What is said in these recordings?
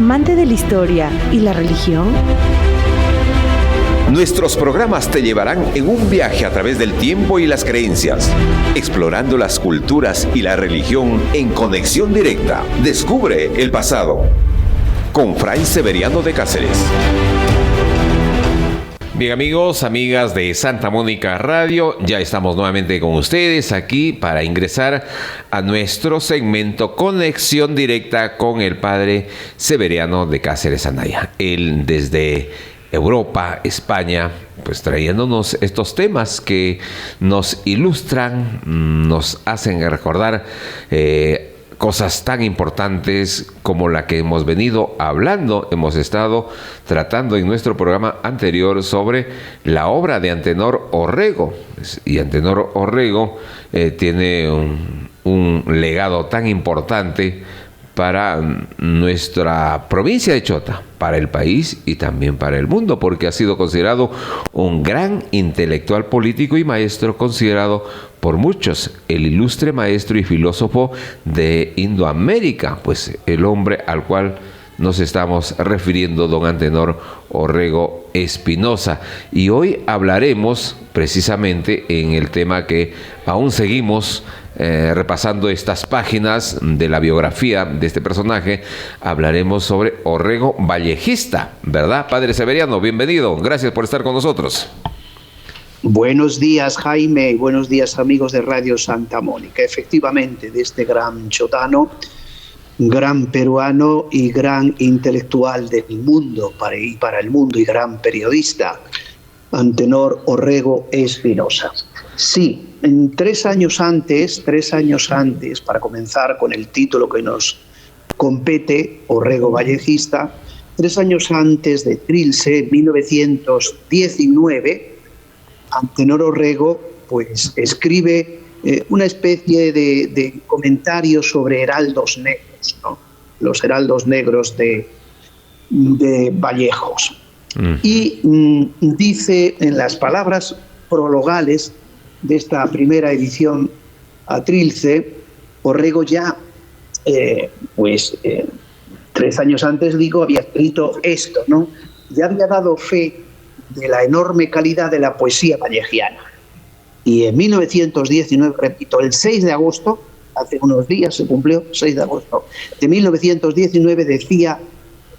amante de la historia y la religión? Nuestros programas te llevarán en un viaje a través del tiempo y las creencias, explorando las culturas y la religión en conexión directa. Descubre el pasado con Fray Severiano de Cáceres. Bien, amigos, amigas de Santa Mónica Radio, ya estamos nuevamente con ustedes aquí para ingresar a nuestro segmento Conexión Directa con el Padre Severiano de Cáceres Anaya. Él desde Europa, España, pues trayéndonos estos temas que nos ilustran, nos hacen recordar cosas tan importantes como la que hemos venido hablando. Hemos estado tratando en nuestro programa anterior sobre la obra de Antenor Orrego. Y Antenor Orrego tiene un legado tan importante para nuestra provincia de Chota, para el país y también para el mundo, porque ha sido considerado un gran intelectual político y maestro, considerado por muchos el ilustre maestro y filósofo de Indoamérica, pues el hombre al cual nos estamos refiriendo, don Antenor Orrego Espinosa. Y hoy hablaremos precisamente en el tema que aún seguimos repasando estas páginas de la biografía de este personaje. Hablaremos sobre Orrego Vallejista, ¿verdad, Padre Severiano? Bienvenido, gracias por estar con nosotros. Buenos días, Jaime, y buenos días, amigos de Radio Santa Mónica. Efectivamente, de este gran chotano, gran peruano y gran intelectual del mundo, para el mundo, y gran periodista, Antenor Orrego Espinosa. Sí, 3 años antes, para comenzar con el título que nos compete, Orrego Vallejista, 3 años antes de Trilce, 1919, Antenor Orrego pues escribe una especie de comentario sobre heraldos negros, ¿no? Los heraldos negros de Vallejos. Y dice en las palabras prologales de esta primera edición a Trilce, Orrego ya, 3 años antes, había escrito esto, ¿no? Ya había dado fe de la enorme calidad de la poesía vallejiana. Y en 1919, repito, el 6 de agosto, hace unos días se cumplió, 6 de agosto de 1919, decía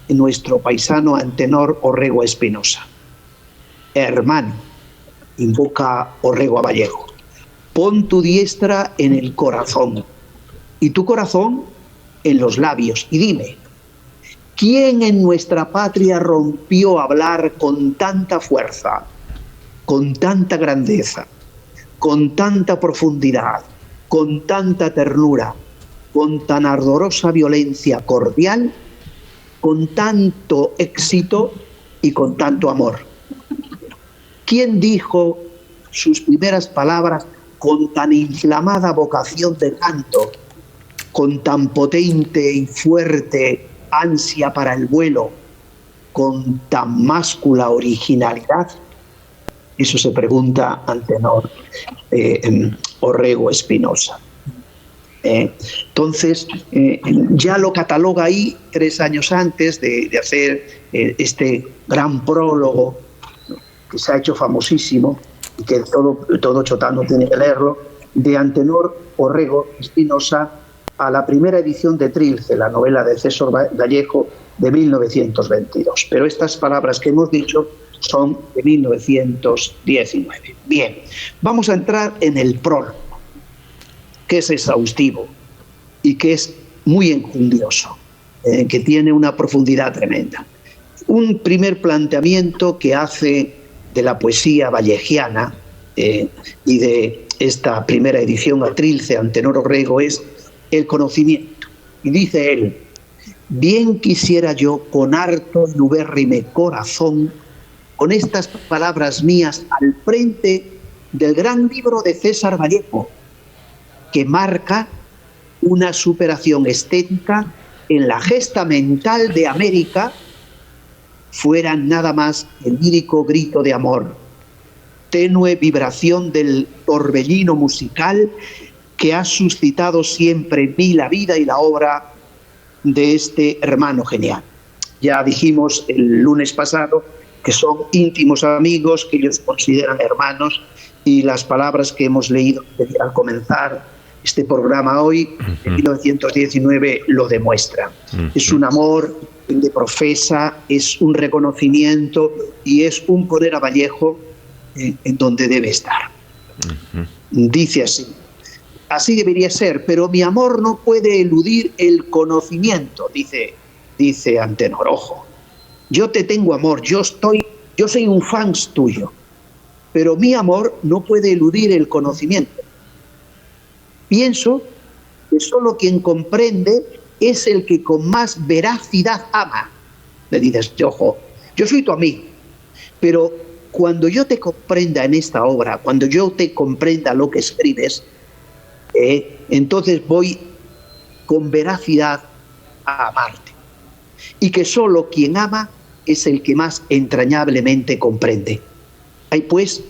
nuestro paisano Antenor Orrego Espinosa: hermano, invoca Orrego a Vallejo, pon tu diestra en el corazón y tu corazón en los labios y dime, ¿quién en nuestra patria rompió a hablar con tanta fuerza, con tanta grandeza, con tanta profundidad, con tanta ternura, con tan ardorosa violencia cordial, con tanto éxito y con tanto amor? ¿Quién dijo sus primeras palabras con tan inflamada vocación de canto, con tan potente y fuerte ansia para el vuelo, con tan máscula originalidad? Eso se pregunta Antenor Orrego Espinosa. Entonces, ya lo cataloga ahí 3 años antes de hacer este gran prólogo que se ha hecho famosísimo y que todo chotano tiene que leerlo, de Antenor Orrego Espinosa a la primera edición de Trilce, la novela de César Vallejo de 1922. Pero estas palabras que hemos dicho son de 1919. Bien, vamos a entrar en el prólogo, que es exhaustivo y que es muy enjundioso, que tiene una profundidad tremenda. Un primer planteamiento que hace de la poesía vallejiana y de esta primera edición a Trilce, Antenor Orrego, es el conocimiento. Y dice él: bien quisiera yo con harto y ubérrime corazón, con estas palabras mías al frente del gran libro de César Vallejo, que marca una superación estética en la gesta mental de América, fuera nada más el lírico grito de amor, tenue vibración del torbellino musical que ha suscitado siempre en mí la vida y la obra de este hermano genial. Ya dijimos el lunes pasado que son íntimos amigos, que ellos consideran hermanos, y las palabras que hemos leído al comenzar este programa hoy, en 1919, lo demuestran. Es un amor de profesa, es un reconocimiento y es un poner a Vallejo en donde debe estar. Dice así: así debería ser, pero mi amor no puede eludir el conocimiento, dice Antenor. Ojo, yo te tengo amor, yo soy un fan tuyo, pero mi amor no puede eludir el conocimiento. Pienso que solo quien comprende es el que con más veracidad ama. Le dices, ojo, yo soy tu amigo, pero cuando yo te comprenda en esta obra, cuando yo te comprenda lo que escribes, entonces voy con veracidad a amarte. Y que solo quien ama es el que más entrañablemente comprende. Hay pues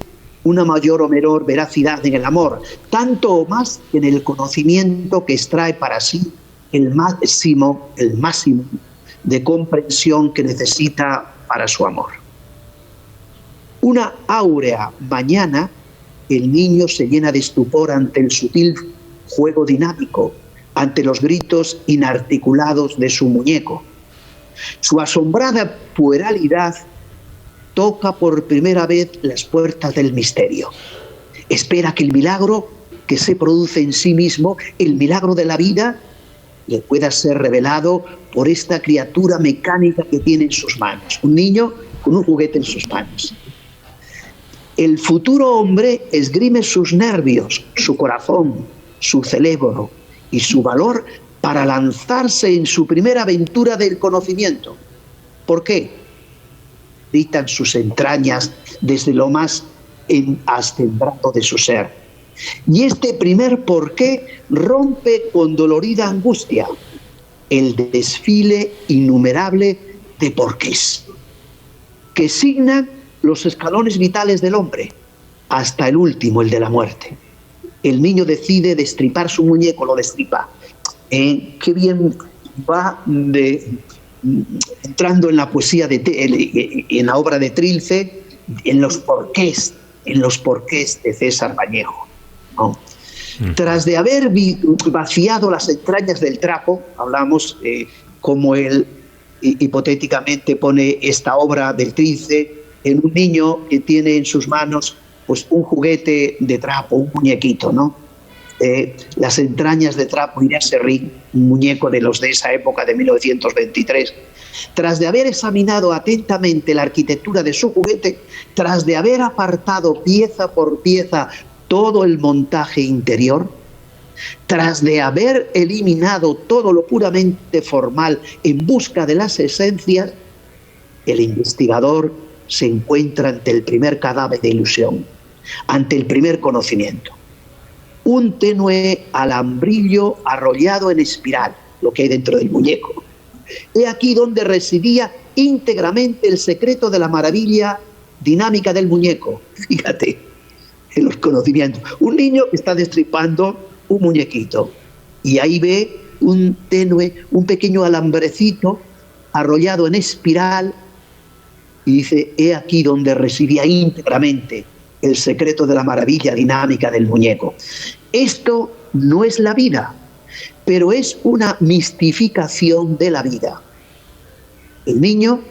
una mayor o menor veracidad en el amor, tanto o más que en el conocimiento que extrae para sí el máximo de comprensión que necesita para su amor. Una áurea mañana, el niño se llena de estupor ante el sutil juego dinámico, ante los gritos inarticulados de su muñeco. Su asombrada pueralidad toca por primera vez las puertas del misterio. Espera que el milagro que se produce en sí mismo, el milagro de la vida, le pueda ser revelado por esta criatura mecánica que tiene en sus manos. Un niño con un juguete en sus manos. El futuro hombre esgrime sus nervios, su corazón, su cerebro y su valor para lanzarse en su primera aventura del conocimiento. ¿Por qué? Gritan sus entrañas desde lo más ascendrado de su ser. Y este primer porqué rompe con dolorida angustia el desfile innumerable de porqués que signan los escalones vitales del hombre, hasta el último, el de la muerte. El niño decide destripar su muñeco, lo destripa. Qué bien va entrando en la poesía, en la obra de Trilce, en los porqués de César Vallejo, ¿no? Tras de haber vaciado las entrañas del trapo, hablamos como él hipotéticamente pone esta obra del Trilce en un niño que tiene en sus manos pues un juguete de trapo, un muñequito, ¿no? Las entrañas de trapo, Irá Serrín, un muñeco de los de esa época, de 1923, tras de haber examinado atentamente la arquitectura de su juguete, tras de haber apartado pieza por pieza todo el montaje interior, tras de haber eliminado todo lo puramente formal en busca de las esencias, el investigador se encuentra ante el primer cadáver de ilusión, ante el primer conocimiento. Un tenue alambrillo arrollado en espiral, lo que hay dentro del muñeco. He aquí donde residía íntegramente el secreto de la maravilla dinámica del muñeco. Fíjate en los conocimientos. Un niño que está destripando un muñequito y ahí ve un tenue, un pequeño alambrecito arrollado en espiral y dice, he aquí donde residía íntegramente el secreto de la maravilla dinámica del muñeco. Esto no es la vida, pero es una mistificación de la vida. El niño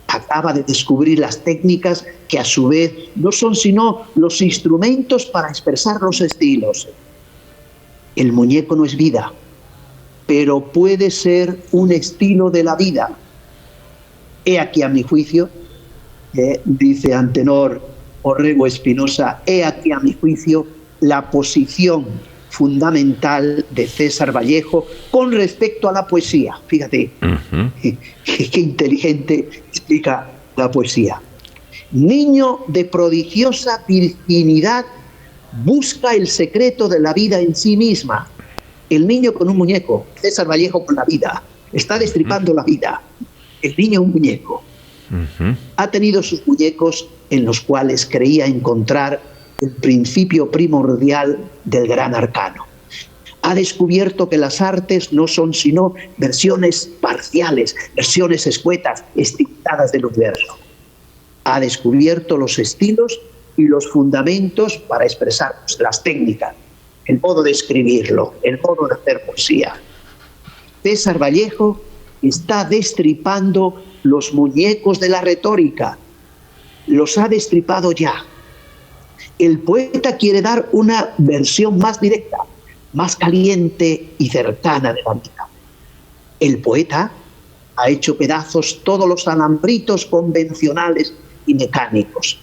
acaba de descubrir las técnicas que a su vez no son sino los instrumentos para expresar los estilos. El muñeco no es vida, pero puede ser un estilo de la vida. He aquí, a mi juicio, dice Antenor Orrego Espinosa, he aquí a mi juicio la posición fundamental de César Vallejo con respecto a la poesía. Fíjate, qué inteligente explica la poesía. Niño de prodigiosa virginidad busca el secreto de la vida en sí misma. El niño con un muñeco, César Vallejo con la vida, está destripando la vida. El niño un muñeco. Ha tenido sus muñecos en los cuales creía encontrar el principio primordial del gran arcano. Ha descubierto que las artes no son sino versiones parciales, versiones escuetas, estilizadas del universo. Ha descubierto los estilos y los fundamentos para expresar las técnicas, el modo de escribirlo, el modo de hacer poesía. César Vallejo está destripando los muñecos de la retórica. Los ha destripado ya. El poeta quiere dar una versión más directa, más caliente y cercana de la vida. El poeta ha hecho pedazos todos los alambritos convencionales y mecánicos.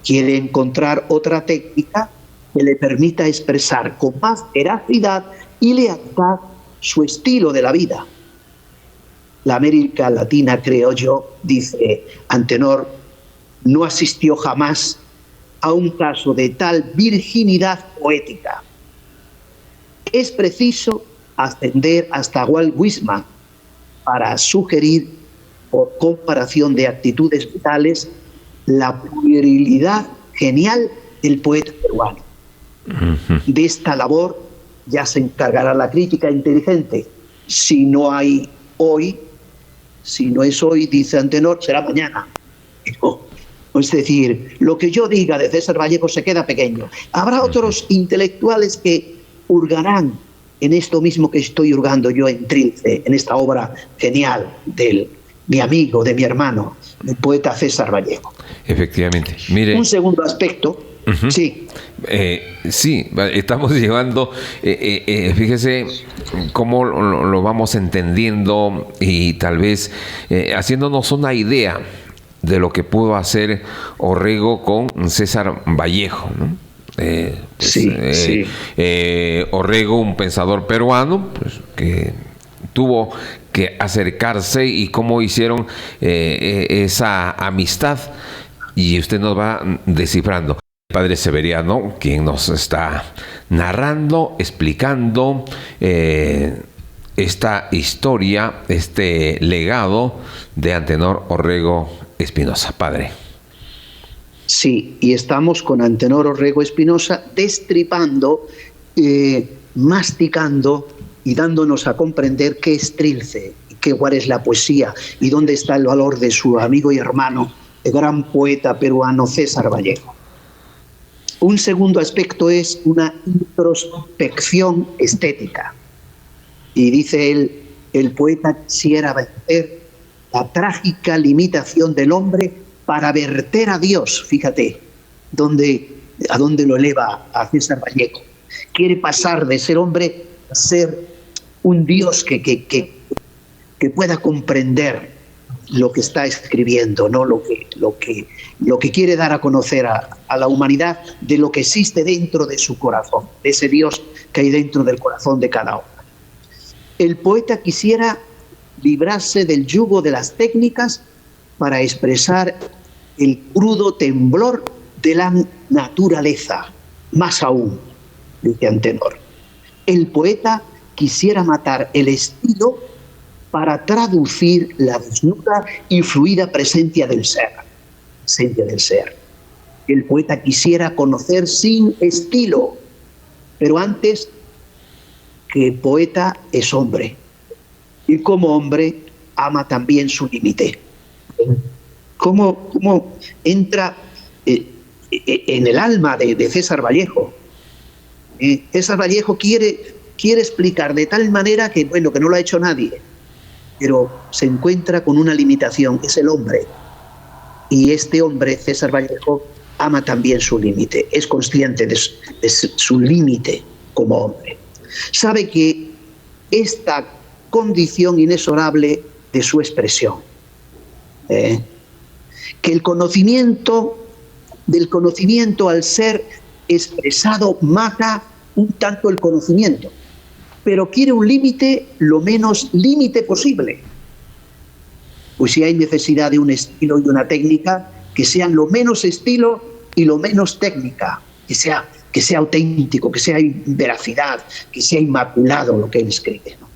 Quiere encontrar otra técnica que le permita expresar con más veracidad y lealtad su estilo de la vida. La América Latina, creo yo, dice Antenor, no asistió jamás a un caso de tal virginidad poética. Es preciso ascender hasta Walt Whitman para sugerir, por comparación de actitudes vitales, la puerilidad genial del poeta peruano. De esta labor ya se encargará la crítica inteligente. Si no hay hoy, si no es hoy, dice Antenor, será mañana. Es decir, lo que yo diga de César Vallejo se queda pequeño. Habrá otros intelectuales que hurgarán en esto mismo que estoy hurgando yo en Trilce, en esta obra genial de mi amigo, de mi hermano, el poeta César Vallejo. Efectivamente. Mire, un segundo aspecto. Sí. Sí, estamos llevando, fíjese cómo lo vamos entendiendo y tal vez haciéndonos una idea de lo que pudo hacer Orrego con César Vallejo, ¿no? Sí. Orrego, un pensador peruano, pues, que tuvo que acercarse y cómo hicieron esa amistad, y usted nos va descifrando. El padre Severiano, quien nos está narrando, explicando esta historia, este legado de Antenor Orrego Espinosa. Padre. Sí, y estamos con Antenor Orrego Espinosa destripando, masticando y dándonos a comprender qué es Trilce, cuál es la poesía y dónde está el valor de su amigo y hermano, el gran poeta peruano César Vallejo. Un segundo aspecto es una introspección estética. Y dice él, el poeta quisiera vencer la trágica limitación del hombre para verter a Dios. Fíjate a dónde lo eleva a César Vallejo. Quiere pasar de ser hombre a ser un Dios que pueda comprender lo que está escribiendo, ¿no? Lo que quiere dar a conocer a la humanidad de lo que existe dentro de su corazón, de ese Dios que hay dentro del corazón de cada hombre. El poeta quisiera librarse del yugo de las técnicas para expresar el crudo temblor de la naturaleza. Más aún, dice Antenor, el poeta quisiera matar el estilo para traducir la desnuda y fluida presencia del ser. El poeta quisiera conocer sin estilo, pero antes que poeta es hombre, y como hombre ama también su límite. ¿Cómo entra en el alma de César Vallejo? César Vallejo quiere explicar de tal manera que no lo ha hecho nadie, pero se encuentra con una limitación, es el hombre. Y este hombre, César Vallejo, ama también su límite, es consciente de su límite como hombre. Sabe que esta condición inexorable de su expresión, que del conocimiento al ser expresado mata un tanto el conocimiento, pero quiere un límite lo menos límite posible. Pues si hay necesidad de un estilo y una técnica, que sean lo menos estilo y lo menos técnica, que sea auténtico, que sea veracidad, que sea inmaculado lo que él escribe, ¿no?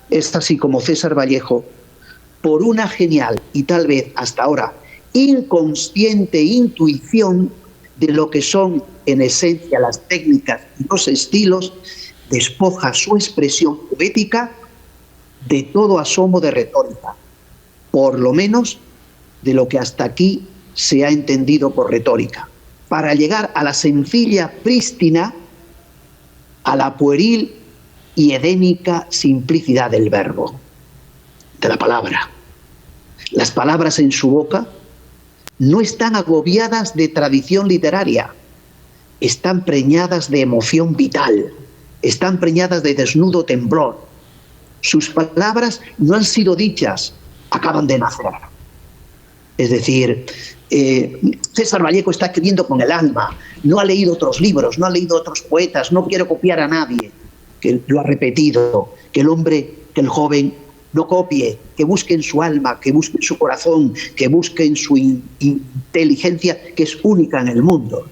Es así como César Vallejo, por una genial y tal vez hasta ahora inconsciente intuición de lo que son en esencia las técnicas y los estilos, despoja su expresión poética de todo asomo de retórica, por lo menos de lo que hasta aquí se ha entendido por retórica, para llegar a la sencilla prístina, a la pueril y edénica simplicidad del verbo, de la palabra. Las palabras en su boca no están agobiadas de tradición literaria, están preñadas de emoción vital, están preñadas de desnudo temblor. Sus palabras no han sido dichas, acaban de nacer. Es decir, César Vallejo está escribiendo con el alma, no ha leído otros libros, no ha leído otros poetas, no quiere copiar a nadie, que lo ha repetido, que el joven no copie, que busque en su alma, que busque en su corazón, que busque en su inteligencia, que es única en el mundo,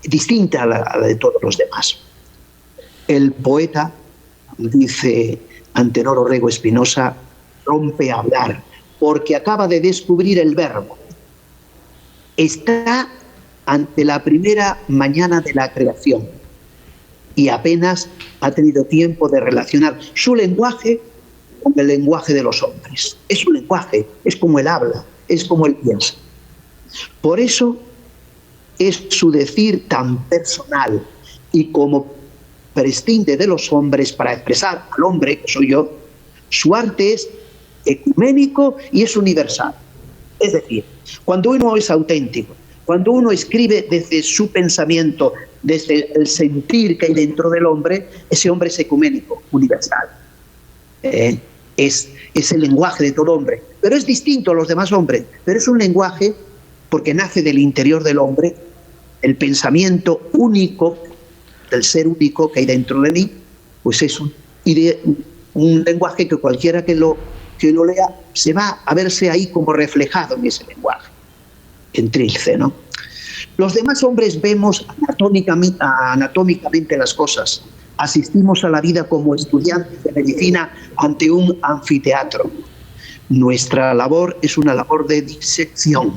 distinta a la de todos los demás. El poeta, dice Antenor Orrego Espinosa, rompe a hablar porque acaba de descubrir el verbo. Está ante la primera mañana de la creación y apenas ha tenido tiempo de relacionar su lenguaje con el lenguaje de los hombres. Es un lenguaje, es como él habla, es como él piensa. Por eso es su decir tan personal y como prescinde de los hombres para expresar al hombre, que soy yo, su arte es ecuménico y es universal. Es decir, cuando uno es auténtico, cuando uno escribe desde su pensamiento, desde el sentir que hay dentro del hombre, ese hombre es ecuménico, universal. Es el lenguaje de todo hombre, pero es distinto a los demás hombres, pero es un lenguaje porque nace del interior del hombre, el pensamiento único del ser único que hay dentro de mí, pues es un lenguaje que cualquiera que lo lea se va a verse ahí como reflejado en ese lenguaje, en Trilce, ¿no? Los demás hombres vemos anatómicamente las cosas, asistimos a la vida como estudiantes de medicina ante un anfiteatro. Nuestra labor es una labor de disección.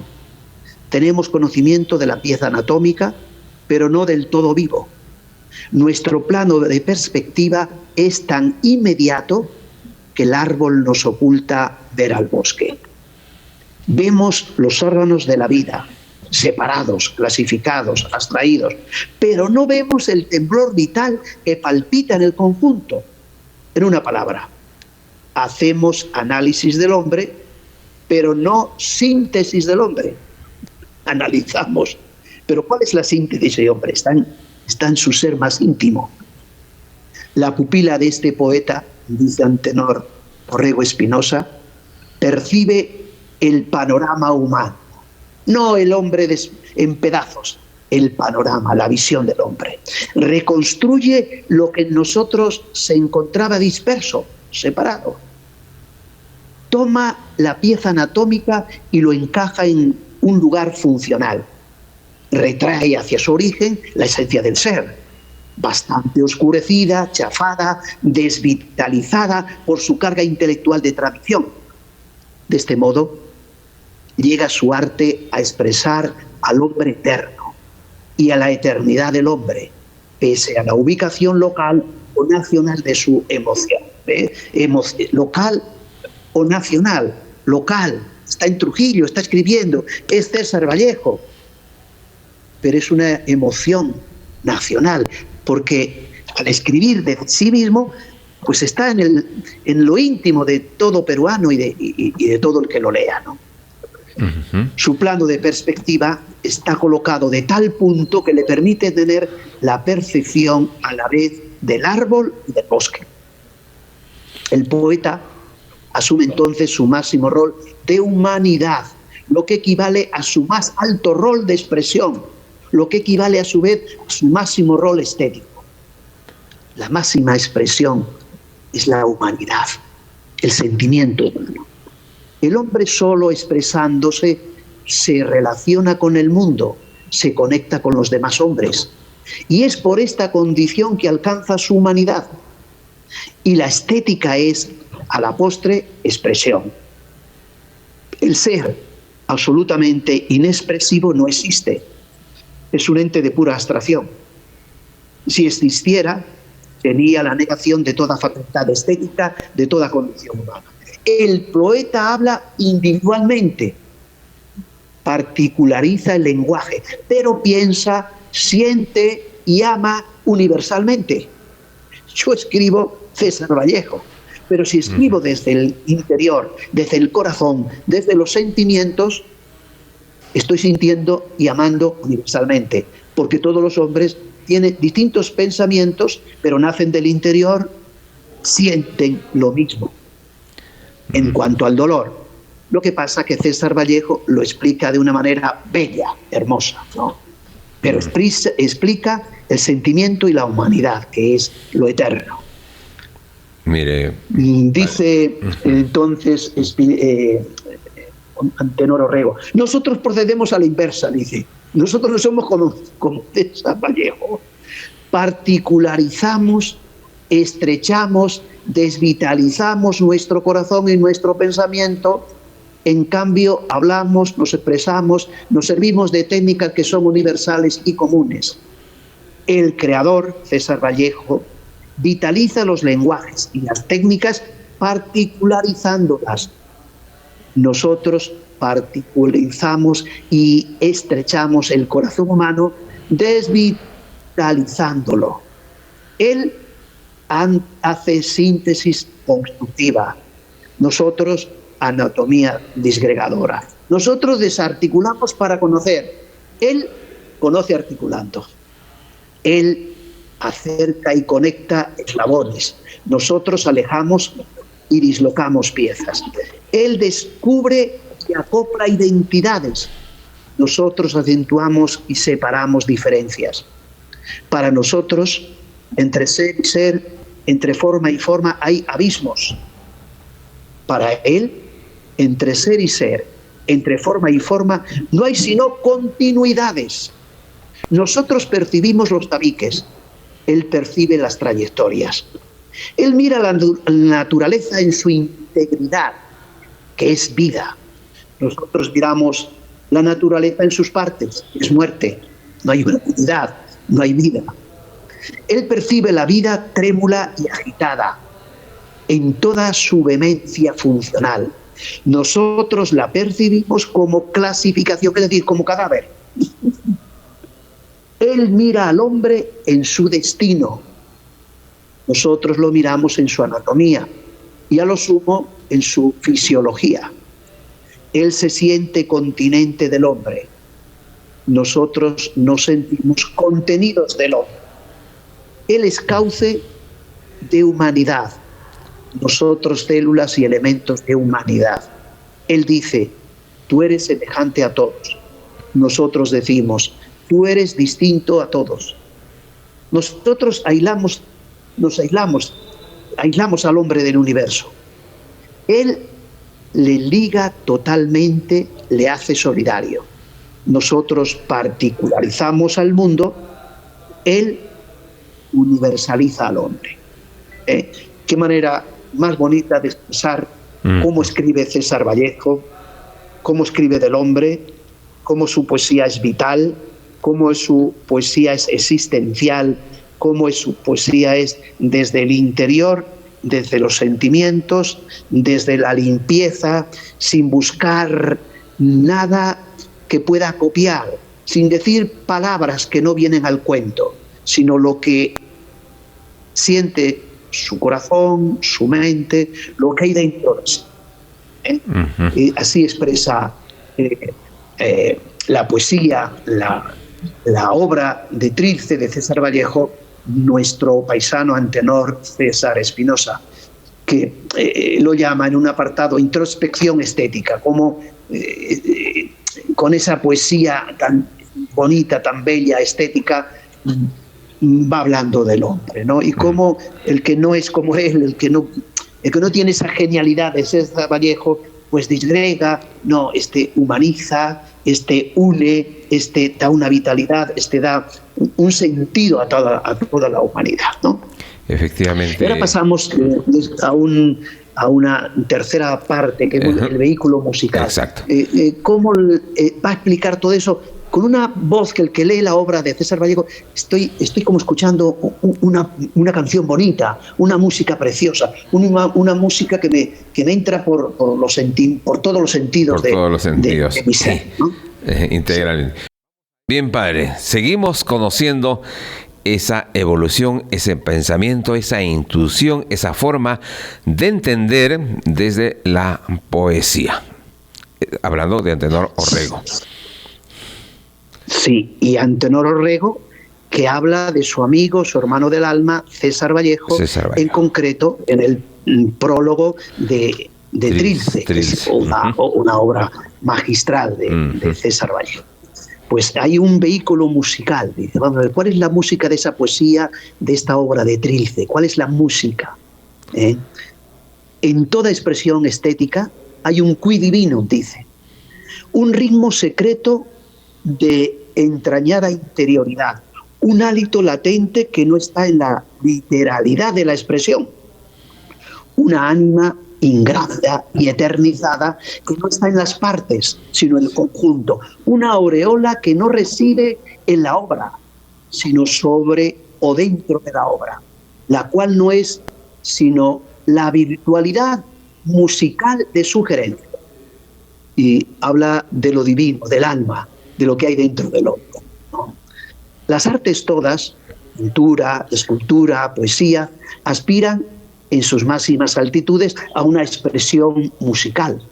Tenemos conocimiento de la pieza anatómica, pero no del todo vivo. Nuestro plano de perspectiva es tan inmediato que el árbol nos oculta ver al bosque. Vemos los órganos de la vida, separados, clasificados, abstraídos, pero no vemos el temblor vital que palpita en el conjunto. En una palabra, hacemos análisis del hombre, pero no síntesis del hombre. Analizamos, pero ¿cuál es la síntesis del hombre? Está en su ser más íntimo. La pupila de este poeta, dice Antenor Orrego Espinosa, percibe el panorama humano, no el hombre en pedazos, el panorama, la visión del hombre. Reconstruye lo que en nosotros se encontraba disperso, separado. Toma la pieza anatómica y lo encaja en un lugar funcional. Retrae hacia su origen la esencia del ser, bastante oscurecida, chafada, desvitalizada por su carga intelectual de tradición. De este modo, llega su arte a expresar al hombre eterno y a la eternidad del hombre, pese a la ubicación local o nacional de su emoción. Local o nacional, local, está en Trujillo, está escribiendo, es César Vallejo, pero es una emoción nacional, porque al escribir de sí mismo, pues está en lo íntimo de todo peruano y de todo el que lo lea, ¿no? Uh-huh. Su plano de perspectiva está colocado de tal punto que le permite tener la percepción a la vez del árbol y del bosque. El poeta asume entonces su máximo rol de humanidad, lo que equivale a su más alto rol de expresión, lo que equivale a su vez a su máximo rol estético. La máxima expresión es la humanidad, el sentimiento humano. El hombre solo expresándose se relaciona con el mundo, se conecta con los demás hombres, y es por esta condición que alcanza su humanidad. Y la estética es, a la postre, expresión. El ser absolutamente inexpresivo no existe. Es un ente de pura abstracción. Si existiera, Tenía la negación de toda facultad estética, de toda condición humana. El poeta habla individualmente, particulariza el lenguaje, pero piensa, siente y ama universalmente. Yo escribo César Vallejo, pero si escribo desde el interior, desde el corazón, desde los sentimientos, estoy sintiendo y amando universalmente, porque todos los hombres tienen distintos pensamientos, pero nacen del interior, sienten lo mismo. En cuanto al dolor, lo que pasa es que César Vallejo lo explica de una manera bella, hermosa, ¿no? Pero explica el sentimiento y la humanidad, que es lo eterno. Mire. Dice entonces Antenor Orrego, nosotros procedemos a la inversa, dice. Nosotros no somos como César Vallejo. Particularizamos, estrechamos, desvitalizamos nuestro corazón y nuestro pensamiento. En cambio, hablamos, nos expresamos, nos servimos de técnicas que son universales y comunes. El creador, César Vallejo, vitaliza los lenguajes y las técnicas particularizándolas. Nosotros particularizamos y estrechamos el corazón humano desvitalizándolo. Él hace síntesis constructiva. Nosotros, anatomía disgregadora. Nosotros desarticulamos para conocer. Él conoce articulando. Él acerca y conecta eslabones. Nosotros alejamos y dislocamos piezas. Él descubre y acopla identidades. Nosotros acentuamos y separamos diferencias. Para nosotros, entre ser y ser, entre forma y forma, hay abismos. Para él, entre ser y ser, entre forma y forma, no hay sino continuidades. Nosotros percibimos los tabiques, él percibe las trayectorias. Él mira la naturaleza en su integridad, que es vida. Nosotros miramos la naturaleza en sus partes, es muerte, no hay unidad, no hay vida. Él percibe la vida trémula y agitada, en toda su vehemencia funcional. Nosotros la percibimos como clasificación, es decir, como cadáver. Él mira al hombre en su destino. Nosotros lo miramos en su anatomía y a lo sumo en su fisiología. Él se siente continente del hombre. Nosotros nos sentimos contenidos del hombre. Él es cauce de humanidad. Nosotros células y elementos de humanidad. Él dice, tú eres semejante a todos. Nosotros decimos, tú eres distinto a todos. Nosotros aislamos al hombre del universo. Él le liga totalmente, le hace solidario. Nosotros particularizamos al mundo, él universaliza al hombre. Qué manera más bonita de expresar cómo escribe César Vallejo, cómo escribe del hombre, cómo su poesía es vital, cómo su poesía es existencial, cómo su poesía es desde el interior, desde los sentimientos, desde la limpieza, sin buscar nada que pueda copiar, sin decir palabras que no vienen al cuento, sino lo que siente su corazón, su mente, lo que hay dentro de sí. Y así expresa la poesía, la obra de Trilce, de César Vallejo, nuestro paisano Antenor César Espinosa, que lo llama en un apartado introspección estética, como con esa poesía tan bonita, tan bella, estética, va hablando del hombre, ¿no? Y cómo el que no es como él, el que no tiene esa genialidad de César Vallejo, pues disgrega, no, humaniza, une, da una vitalidad, da un sentido a toda la humanidad, ¿no? Efectivamente. Ahora pasamos a una tercera parte, que es el vehículo musical. Exacto. ¿Cómo va a explicar todo eso con una voz que el que lee la obra de César Vallejo, estoy como escuchando una canción bonita, una música preciosa, una música que me entra por todos los sentidos de mi ser, ¿no? Integralmente. Bien, padre, seguimos conociendo esa evolución, ese pensamiento, esa intuición, esa forma de entender desde la poesía. Hablando de Antenor Orrego. Sí, y Antenor Orrego, que habla de su amigo, su hermano del alma, César Vallejo, en concreto en el prólogo de Trilce, que es una obra magistral de César Vallejo. Pues hay un vehículo musical, dice, vamos a ver, ¿cuál es la música de esa poesía, de esta obra de Trilce? ¿Cuál es la música? En toda expresión estética hay un qui divino, dice, un ritmo secreto de entrañada interioridad, un hálito latente que no está en la literalidad de la expresión, una ánima ingrata y eternizada que no está en las partes, sino en el conjunto, una aureola que no reside en la obra, sino sobre o dentro de la obra, la cual no es sino la virtualidad musical de su gerencia. Y habla de lo divino, del alma, de lo que hay dentro del hombre, ¿no? Las artes todas, pintura, escultura, poesía, aspiran en sus máximas altitudes a una expresión musical.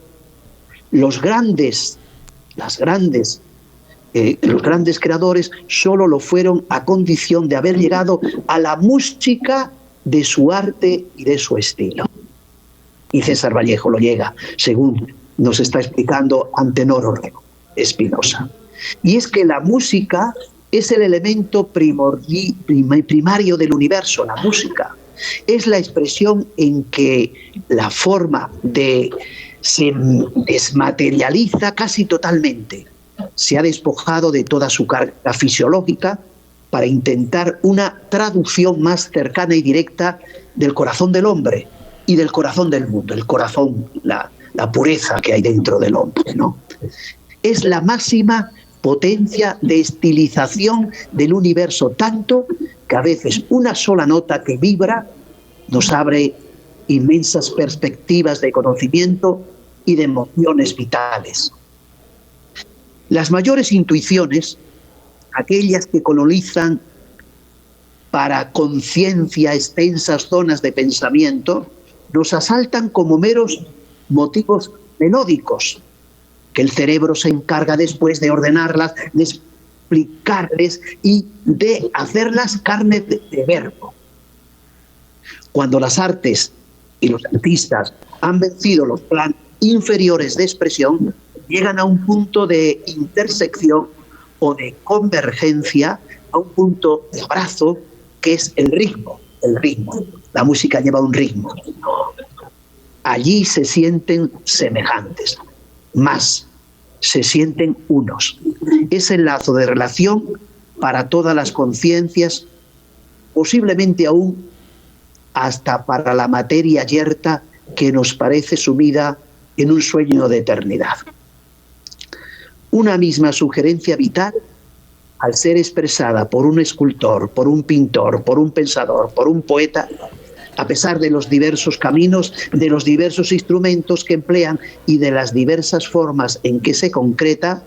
Los grandes creadores solo lo fueron a condición de haber llegado a la música de su arte y de su estilo. Y César Vallejo lo llega, según nos está explicando Antenor Orrego Espinosa. Y es que la música es el elemento primario del universo, la música. Es la expresión en que la forma se desmaterializa casi totalmente. Se ha despojado de toda su carga fisiológica para intentar una traducción más cercana y directa del corazón del hombre y del corazón del mundo, el corazón, la pureza que hay dentro del hombre, ¿no? Es la máxima potencia de estilización del universo, tanto que a veces una sola nota que vibra nos abre inmensas perspectivas de conocimiento y de emociones vitales. Las mayores intuiciones, aquellas que colonizan para conciencia extensas zonas de pensamiento, nos asaltan como meros motivos melódicos, que el cerebro se encarga después de ordenarlas, de explicarles y de hacerlas carne de verbo. Cuando las artes y los artistas han vencido los planos inferiores de expresión, llegan a un punto de intersección o de convergencia, a un punto de abrazo, que es el ritmo. La música lleva un ritmo. Allí se sienten semejantes, más se sienten unos. Es el lazo de relación para todas las conciencias, posiblemente aún hasta para la materia yerta que nos parece sumida en un sueño de eternidad. Una misma sugerencia vital, al ser expresada por un escultor, por un pintor, por un pensador, por un poeta, a pesar de los diversos caminos, de los diversos instrumentos que emplean y de las diversas formas en que se concreta,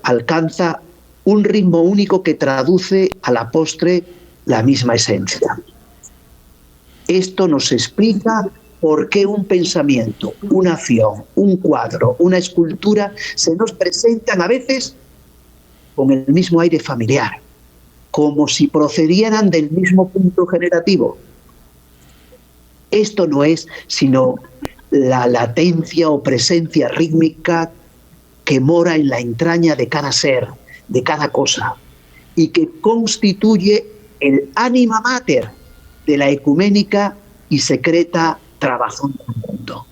alcanza un ritmo único que traduce a la postre la misma esencia. Esto nos explica por qué un pensamiento, una acción, un cuadro, una escultura se nos presentan a veces con el mismo aire familiar, como si procedieran del mismo punto generativo. Esto no es sino la latencia o presencia rítmica que mora en la entraña de cada ser, de cada cosa, y que constituye el ánima mater de la ecuménica y secreta trabajón del mundo.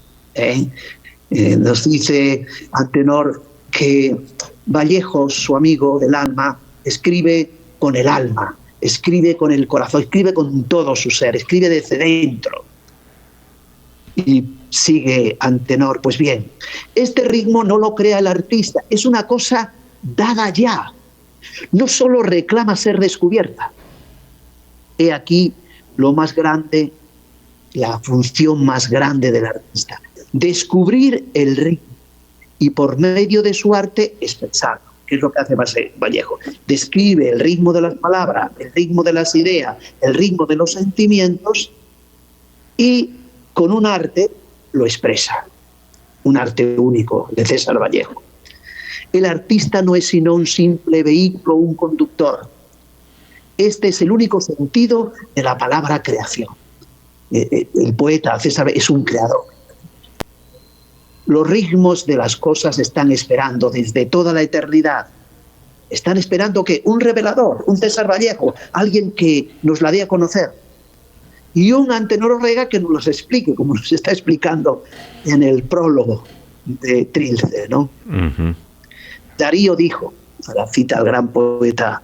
Nos dice Antenor que Vallejo, su amigo del alma, escribe con el alma, escribe con el corazón, escribe con todo su ser, escribe desde dentro. Y sigue Antenor, pues bien, este ritmo no lo crea el artista, es una cosa dada ya. No solo reclama ser descubierta. He aquí lo más grande, la función más grande del artista: descubrir el ritmo y por medio de su arte expresarlo. ¿Qué es lo que hace Vallejo? Describe el ritmo de las palabras, el ritmo de las ideas, el ritmo de los sentimientos, y con un arte lo expresa. Un arte único de César Vallejo. El artista no es sino un simple vehículo, un conductor. Este es el único sentido de la palabra creación. El poeta César es un creador. Los ritmos de las cosas están esperando desde toda la eternidad. Están esperando que un revelador, un César Vallejo, alguien que nos la dé a conocer, y un Antenor Orrega que nos los explique, como nos está explicando en el prólogo de Trilce, ¿no? Uh-huh. Darío dijo, la cita al gran poeta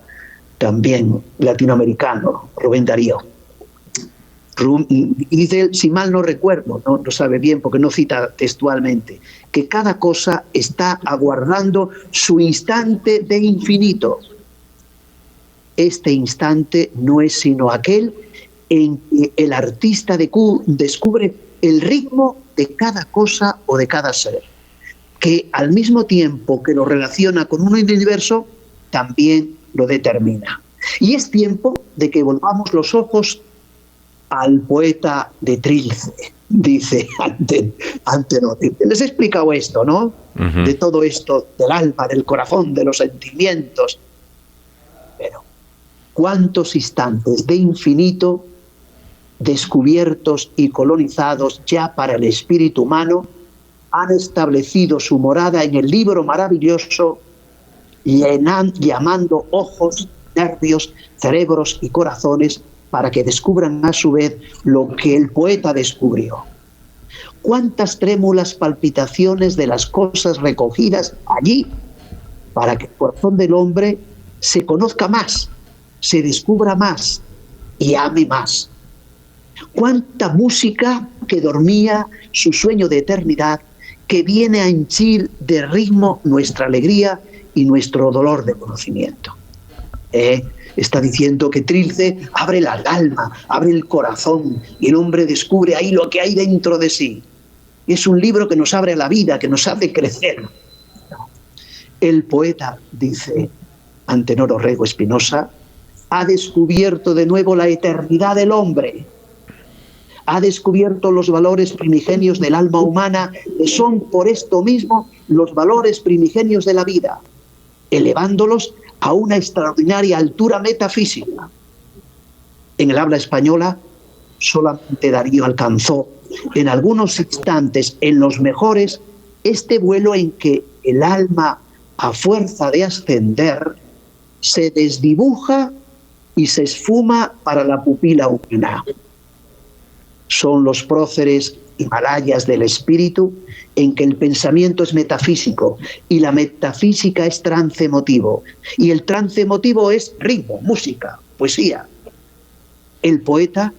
también latinoamericano, Rubén Darío, y dice, si mal no recuerdo, no sabe bien porque no cita textualmente, que cada cosa está aguardando su instante de infinito. Este instante no es sino aquel en que el artista descubre el ritmo de cada cosa o de cada ser, que al mismo tiempo que lo relaciona con un universo, también lo determina. Y es tiempo de que volvamos los ojos al poeta de Trilce, dice Antenor. Les he explicado esto, ¿no? Uh-huh. De todo esto, del alma, del corazón, de los sentimientos. Pero, ¿cuántos instantes de infinito descubiertos y colonizados ya para el espíritu humano han establecido su morada en el libro maravilloso, llamando ojos, nervios, cerebros y corazones para que descubran a su vez lo que el poeta descubrió? Cuántas trémulas palpitaciones de las cosas recogidas allí para que el corazón del hombre se conozca más, se descubra más y ame más. Cuánta música que dormía su sueño de eternidad, que viene a henchir de ritmo nuestra alegría y nuestro dolor de conocimiento. Está diciendo que Trilce abre el alma, abre el corazón, y el hombre descubre ahí lo que hay dentro de sí. Es un libro que nos abre la vida, que nos hace crecer. El poeta, dice Antenor Orrego Espinosa, ha descubierto de nuevo la eternidad del hombre. Ha descubierto los valores primigenios del alma humana, que son por esto mismo los valores primigenios de la vida, elevándolos a una extraordinaria altura metafísica. En el habla española, solamente Darío alcanzó, en algunos instantes, en los mejores, este vuelo en que el alma, a fuerza de ascender, se desdibuja y se esfuma para la pupila humana. Son los próceres Himalayas del espíritu, en que el pensamiento es metafísico y la metafísica es trance emotivo, y el trance emotivo es ritmo, música, poesía. El poeta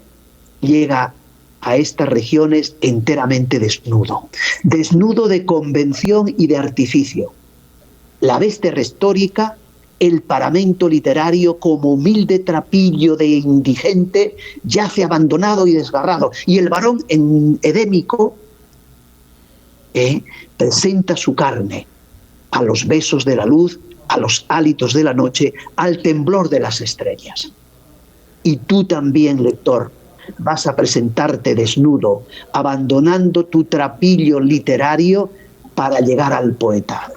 llega a estas regiones enteramente desnudo de convención y de artificio. La veste retórica, el paramento literario como humilde trapillo de indigente yace abandonado y desgarrado, y el varón edémico presenta su carne a los besos de la luz, a los hálitos de la noche, al temblor de las estrellas. Y tú también, lector, vas a presentarte desnudo, abandonando tu trapillo literario para llegar al poeta.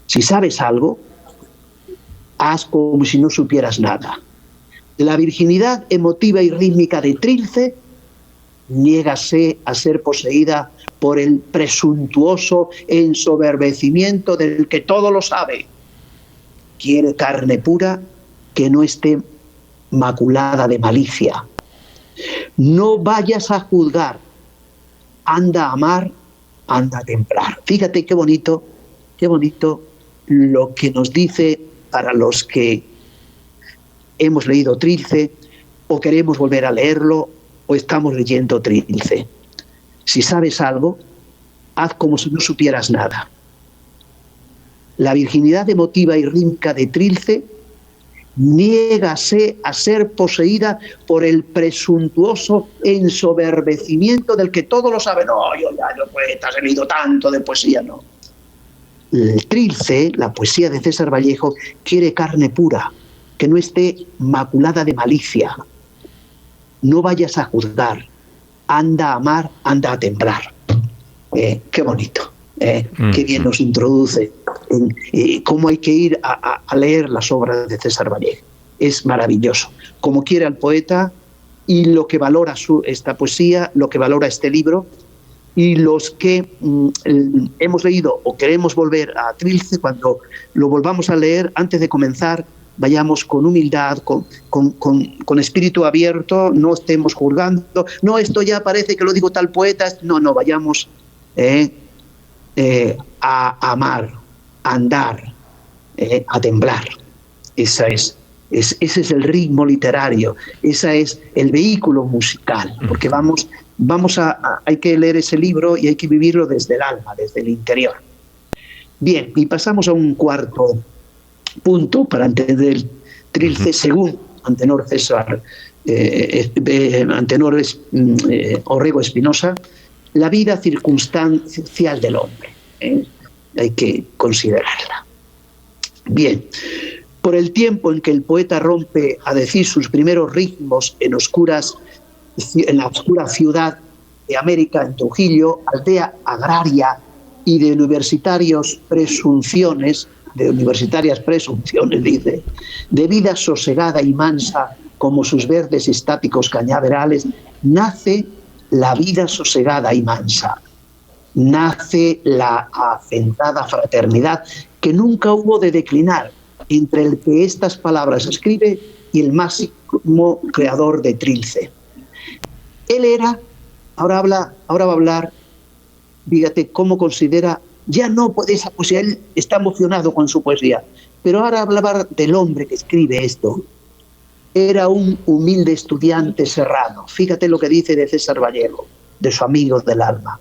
Si sabes algo, haz como si no supieras nada. La virginidad emotiva y rítmica de Trilce niégase a ser poseída por el presuntuoso ensoberbecimiento del que todo lo sabe. Quiere carne pura que no esté maculada de malicia. No vayas a juzgar, anda a amar, anda a templar. Fíjate qué bonito lo que nos dice para los que hemos leído Trilce o queremos volver a leerlo o estamos leyendo Trilce. Si sabes algo, haz como si no supieras nada. La virginidad emotiva y rítmica de Trilce niégase a ser poseída por el presuntuoso ensoberbecimiento del que todo lo sabe. No, yo ya no poeta, he leído tanto de poesía, no. El Trilce, la poesía de César Vallejo, quiere carne pura, que no esté maculada de malicia. No vayas a juzgar, anda a amar, anda a temblar. Qué bonito, qué bien nos introduce en cómo hay que ir a leer las obras de César Vallejo. Es maravilloso. Como quiere al poeta y lo que valora esta poesía, lo que valora este libro, y los que hemos leído o queremos volver a Trilce, cuando lo volvamos a leer, antes de comenzar, vayamos con humildad, con espíritu abierto, no estemos juzgando, no, esto ya parece que lo digo tal poeta, no, vayamos a amar, a andar, a temblar. Ese es el ritmo literario, ese es el vehículo musical, porque hay que leer ese libro y hay que vivirlo desde el alma, desde el interior. Bien, y pasamos a un cuarto punto para entender Trilce según Antenor Orrego Espinosa, la vida circunstancial del hombre. Hay que considerarla. Bien, por el tiempo en que el poeta rompe a decir sus primeros ritmos en la oscura ciudad de América, en Trujillo, aldea agraria y de universitarias presunciones, dice, de vida sosegada y mansa como sus verdes estáticos cañaverales, nace la vida sosegada y mansa, nace la acentada fraternidad que nunca hubo de declinar entre el que estas palabras escribe y el máximo creador de Trilce. Él era, ahora va a hablar, fíjate cómo considera, ya no puede esa poesía, él está emocionado con su poesía, pero ahora hablaba del hombre que escribe esto. Era un humilde estudiante serrano. Fíjate lo que dice de César Vallejo, de su amigo del alma.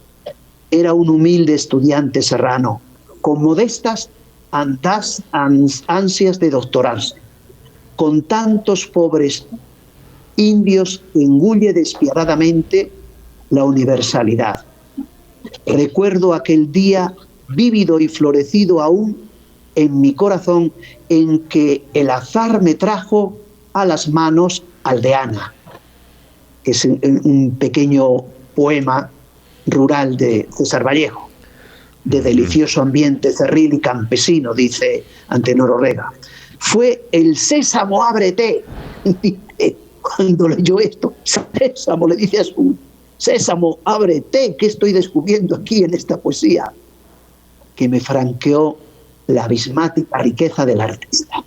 Era un humilde estudiante serrano, con modestas ansias de doctorarse, con tantos pobres indios que engulle despiadadamente la universalidad. Recuerdo aquel día vívido y florecido aún en mi corazón en que el azar me trajo a las manos Aldeana, que es un pequeño poema rural de César Vallejo, de delicioso ambiente cerril y campesino, dice Antenor Orrega. Fue el sésamo, ábrete. Cuando leyó esto, sésamo, le dice a su sésamo, ábrete, ¿qué estoy descubriendo aquí en esta poesía? Que me franqueó la abismática riqueza del artista.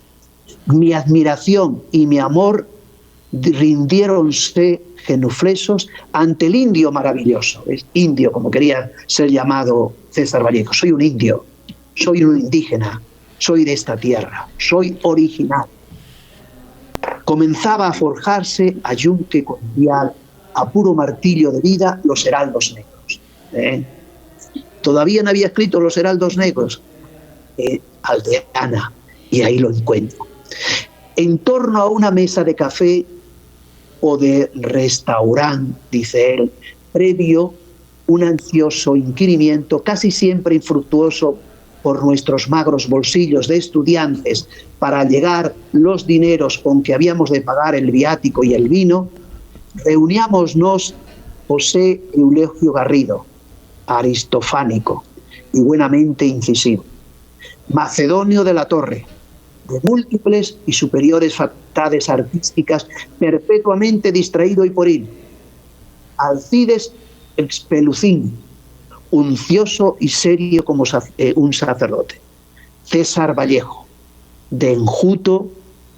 Mi admiración y mi amor rindiéronse genuflesos ante el indio maravilloso. Es indio, como quería ser llamado César Vallejo. Soy un indio, soy un indígena, soy de esta tierra, soy original. Comenzaba a forjarse a yunque cordial, a puro martillo de vida, los heraldos negros. Todavía no había escrito los heraldos negros. Aldeana, y ahí lo encuentro. En torno a una mesa de café o de restaurante, dice él, previo un ansioso inquirimiento, casi siempre infructuoso por nuestros magros bolsillos de estudiantes para llegar los dineros con que habíamos de pagar el viático y el vino, reuníamonos José Eulogio Garrido, aristofánico y buenamente incisivo, macedonio de la Torre, de múltiples y superiores facultades artísticas, perpetuamente distraído y pueril, Alcides Expelucín, uncioso y serio como un sacerdote, César Vallejo, de enjuto,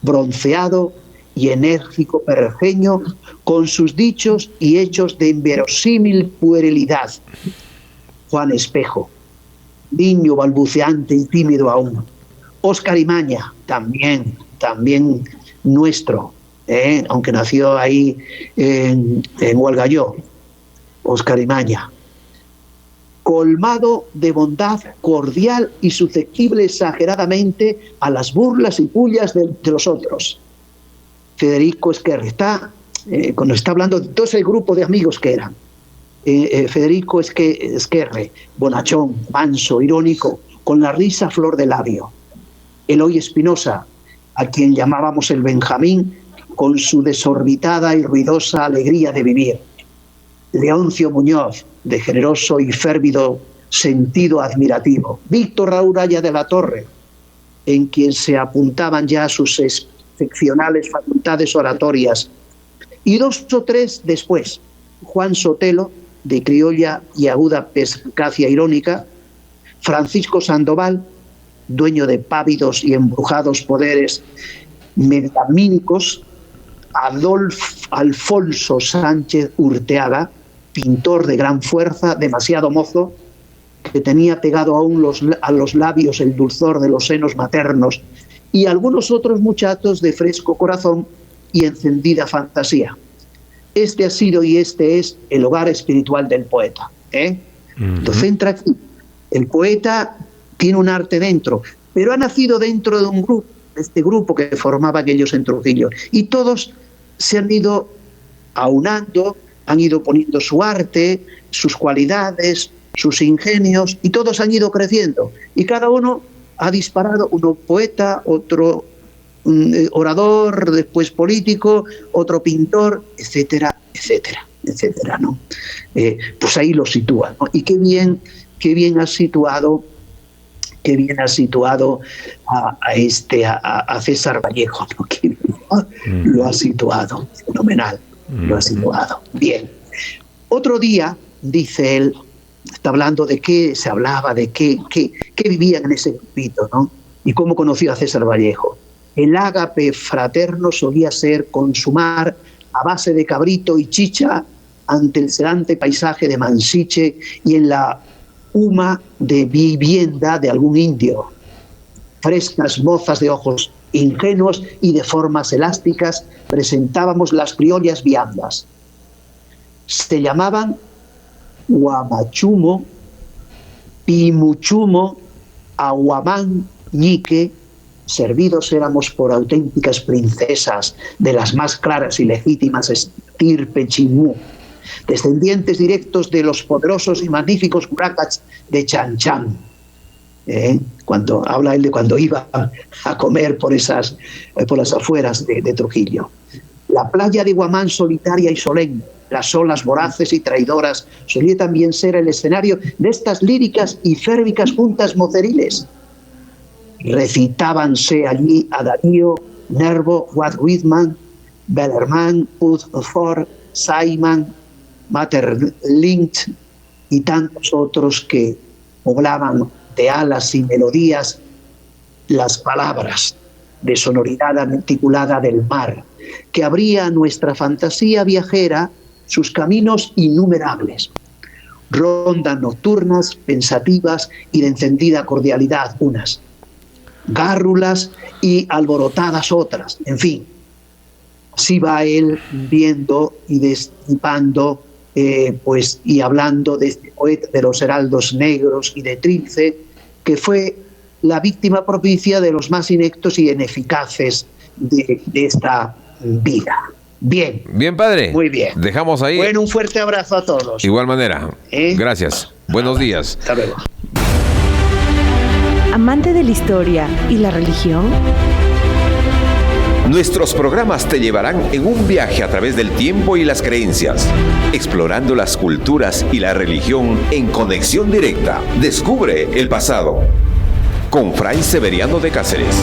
bronceado y enérgico pergeño, con sus dichos y hechos de inverosímil puerilidad, Juan Espejo, niño balbuceante y tímido aún, Óscar Imaña, también nuestro, aunque nació ahí en Hualgayó, Óscar Imaña, colmado de bondad, cordial y susceptible exageradamente a las burlas y pullas de los otros. Federico Esquerre cuando está hablando de todo ese grupo de amigos que eran. Federico Esquerre, bonachón, manso, irónico, con la risa flor de labio. Eloy Espinosa, a quien llamábamos el Benjamín, con su desorbitada y ruidosa alegría de vivir. Leoncio Muñoz, de generoso y férvido sentido admirativo. Víctor Rauraya de la Torre, en quien se apuntaban ya sus excepcionales facultades oratorias. Y 2 o 3 después, Juan Sotelo, de criolla y aguda perspicacia irónica, Francisco Sandoval, dueño de pávidos y embrujados poderes metamínicos, Alfonso Sánchez Urteaga, pintor de gran fuerza, demasiado mozo, que tenía pegado aún a los labios el dulzor de los senos maternos, y algunos otros muchachos de fresco corazón y encendida fantasía. Este ha sido y este es el hogar espiritual del poeta. Lo centra aquí. El poeta tiene un arte dentro, pero ha nacido dentro de un grupo, este grupo que formaba aquellos en Trujillo, y todos se han ido aunando, han ido poniendo su arte, sus cualidades, sus ingenios, y todos han ido creciendo, y cada uno ha disparado, uno poeta, otro orador, después político, otro pintor, etcétera, etcétera, etcétera, ¿no? Pues ahí lo sitúa, ¿no? Y qué bien ha situado a César Vallejo, ¿no? Qué bien, ¿no? Lo ha situado, fenomenal, lo ha situado. Bien. Otro día, dice él, está hablando de qué se hablaba, de qué vivían en ese grupito, ¿no? Y cómo conoció a César Vallejo. El ágape fraterno solía ser consumar a base de cabrito y chicha ante el sedante paisaje de Mansiche y en la huma de vivienda de algún indio. Frescas mozas de ojos ingenuos y de formas elásticas presentábamos las criollas viandas. Se llamaban Guamachumo, Pimuchumo, Aguamán, Ñique. Servidos éramos por auténticas princesas de las más claras y legítimas estirpe Chimú, descendientes directos de los poderosos y magníficos curacas de Chanchán. Cuando habla él de cuando iba a comer por las afueras de Trujillo. La playa de Guamán, solitaria y solemne, las olas voraces y traidoras, solía también ser el escenario de estas líricas y férvicas juntas moceriles. Recitábanse allí a Darío, Nervo, Walt Whitman, Bellarmine, Putford, Simon, Maeterlinck y tantos otros que poblaban de alas y melodías las palabras de sonoridad articulada del mar, que abría a nuestra fantasía viajera sus caminos innumerables. Rondas nocturnas, pensativas y de encendida cordialidad unas, gárrulas y alborotadas otras, en fin. Así va él viendo y destipando y hablando de este poeta de los heraldos negros y de Trilce, que fue la víctima propicia de los más ineptos y ineficaces de esta vida. Bien. Bien, padre. Muy bien. Dejamos ahí. Bueno, un fuerte abrazo a todos. Igual manera. Gracias. Buenos días. Hasta luego. Amante de la historia y la religión. Nuestros programas te llevarán en un viaje a través del tiempo y las creencias, explorando las culturas y la religión en conexión directa. Descubre el pasado con Fray Severiano de Cáceres.